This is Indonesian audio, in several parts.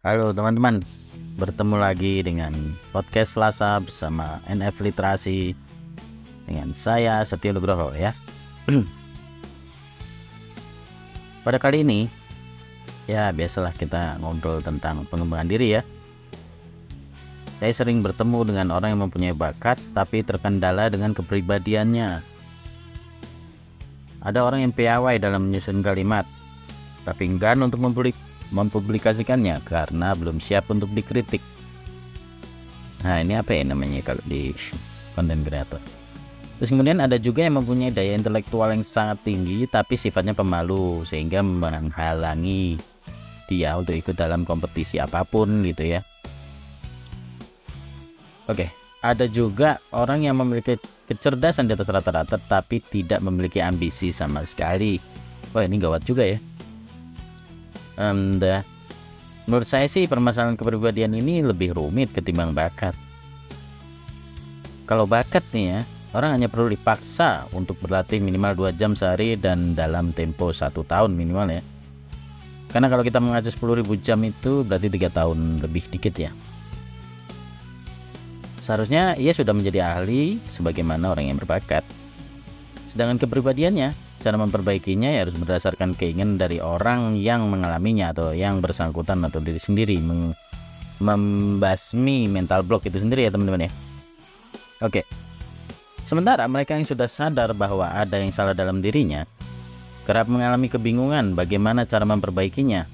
Halo teman-teman, bertemu lagi dengan podcast Selasa bersama NF Literasi dengan saya Setio Nugroho ya. Pada kali ini, ya biasalah kita ngobrol tentang pengembangan diri ya. Saya sering bertemu dengan orang yang mempunyai bakat tapi terkendala dengan kepribadiannya. Ada orang yang piawai dalam menyusun kalimat, tapi enggan untuk mempublikasikannya karena belum siap untuk dikritik. Nah, ini apa ya namanya kalau di content creator. Terus kemudian ada juga yang mempunyai daya intelektual yang sangat tinggi tapi sifatnya pemalu sehingga menghalangi dia untuk ikut dalam kompetisi apapun gitu ya. Oke, ada juga orang yang memiliki kecerdasan di atas rata-rata tapi tidak memiliki ambisi sama sekali. Wah, ini gawat juga ya. Menurut saya sih permasalahan kepribadian ini lebih rumit ketimbang bakat. Kalau bakat nih ya, orang hanya perlu dipaksa untuk berlatih minimal 2 jam sehari dan dalam tempo 1 tahun minimal ya. Karena kalau kita mengajar 10.000 jam itu berarti 3 tahun lebih dikit ya. Seharusnya ia sudah menjadi ahli sebagaimana orang yang berbakat. Sedangkan kepribadiannya, cara memperbaikinya ya harus berdasarkan keinginan dari orang yang mengalaminya atau yang bersangkutan atau diri sendiri, membasmi mental block itu sendiri ya teman-teman ya. Oke. Sementara mereka yang sudah sadar bahwa ada yang salah dalam dirinya kerap mengalami kebingungan bagaimana cara memperbaikinya.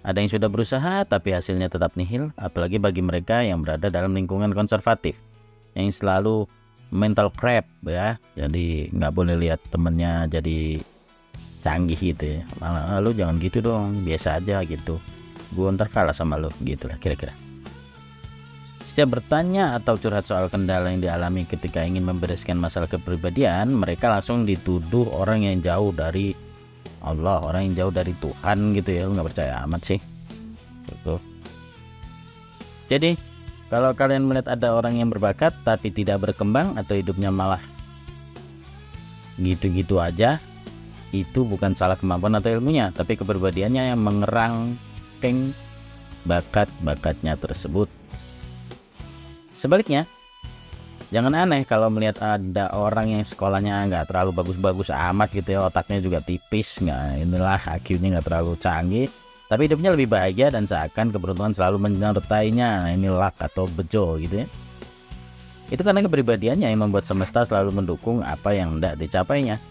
Ada yang sudah berusaha tapi hasilnya tetap nihil, apalagi bagi mereka yang berada dalam lingkungan konservatif yang selalu mental crap ya, jadi nggak boleh lihat temennya jadi canggih gitu ya, malah lu jangan gitu dong, biasa aja gitu, gua ntar kalah sama lu gitu lah kira-kira. Setiap bertanya atau curhat soal kendala yang dialami ketika ingin membereskan masalah kepribadian, mereka langsung dituduh orang yang jauh dari Allah, orang yang jauh dari Tuhan gitu ya. Lu nggak percaya amat sih gitu. Jadi kalau kalian melihat ada orang yang berbakat tapi tidak berkembang atau hidupnya malah gitu-gitu aja, itu bukan salah kemampuan atau ilmunya, tapi kepribadiannya yang mengerangkeng bakat-bakatnya tersebut. Sebaliknya, jangan aneh kalau melihat ada orang yang sekolahnya nggak terlalu bagus-bagus amat gitu ya, otaknya juga tipis, inilah IQ-nya nggak terlalu canggih, tapi hidupnya lebih bahagia dan seakan keberuntungan selalu menyertainya. Nah, ini luck atau bejo gitu ya. Itu karena kepribadiannya yang membuat semesta selalu mendukung apa yang hendak dicapainya.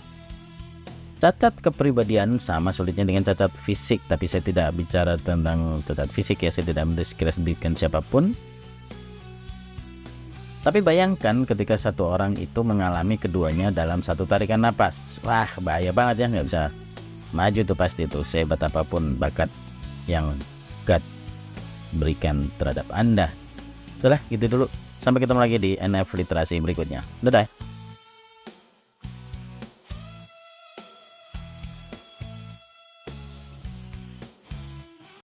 Cacat kepribadian sama sulitnya dengan cacat fisik, tapi saya tidak bicara tentang cacat fisik ya, saya tidak mendiskreditkan siapapun. Tapi bayangkan ketika satu orang itu mengalami keduanya dalam satu tarikan napas. Wah, bahaya banget ya, nggak bisa maju tuh pasti tuh, sehebat apapun bakat yang God berikan terhadap Anda. Sudah gitu dulu, sampai ketemu lagi di NF Literasi berikutnya. Dadah.